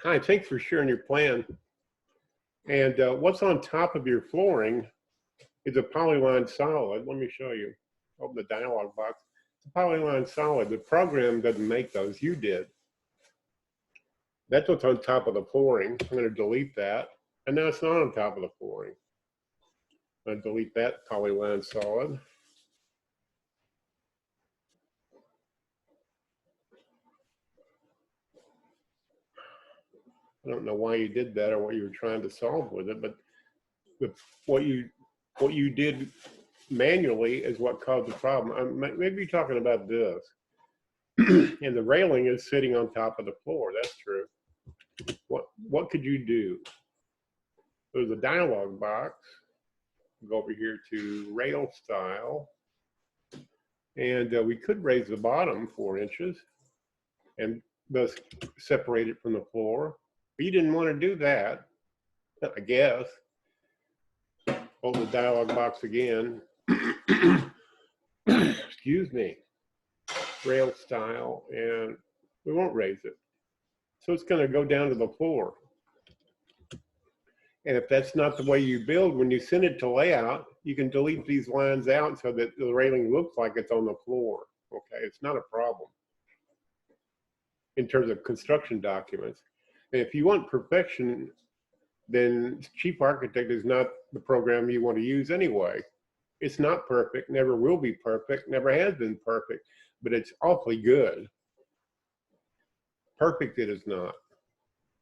Hi, thanks for sharing your plan. And what's on top of your flooring is a polyline solid. Let me show you. Open the dialog box. It's a polyline solid. The program doesn't make those. You did. That's what's on top of the flooring. I'm going to delete that. And now it's not on top of the flooring. I'm going to delete that polyline solid. I don't know why you did that or what you were trying to solve with it, but what you did manually is what caused the problem. Maybe you're talking about this. And the railing is sitting on top of the floor. That's true. What could you do? There's a dialog box. Go over here to rail style. And we could raise the bottom 4 inches and thus separate it from the floor. But you didn't want to do that, I guess. Open the dialog box again. Excuse me. Rail style, and we won't raise it. So it's going to go down to the floor. And if that's not the way you build, when you send it to layout, you can delete these lines out so that the railing looks like it's on the floor. Okay, it's not a problem in terms of construction documents. And if you want perfection, then Chief Architect is not the program you want to use anyway. It's not perfect, never will be perfect, never has been perfect, but it's awfully good. Perfect it is not.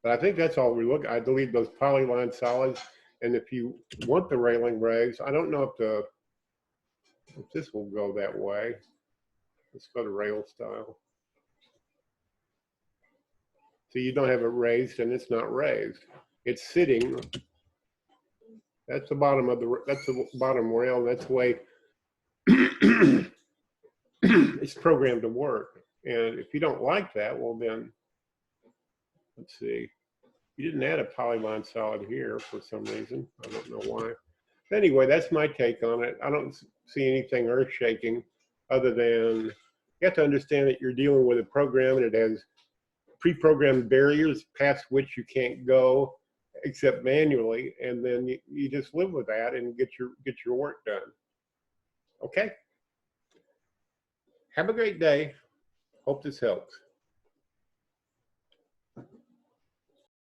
But I think that's all we look at. I delete those polyline solids. And if you want the railing raised, I don't know if this will go that way. Let's go to rail style. So you don't have it raised and it's not raised. It's sitting. That's the bottom of that's the bottom rail. That's the way it's programmed to work. And if you don't like that, well then, let's see. You didn't add a polyline solid here for some reason. I don't know why. But anyway, that's my take on it. I don't see anything earth-shaking other than you have to understand that you're dealing with a program and it has pre-programmed barriers past which you can't go except manually, and then you just live with that and get your work done. Okay? Have a great day. Hope this helps.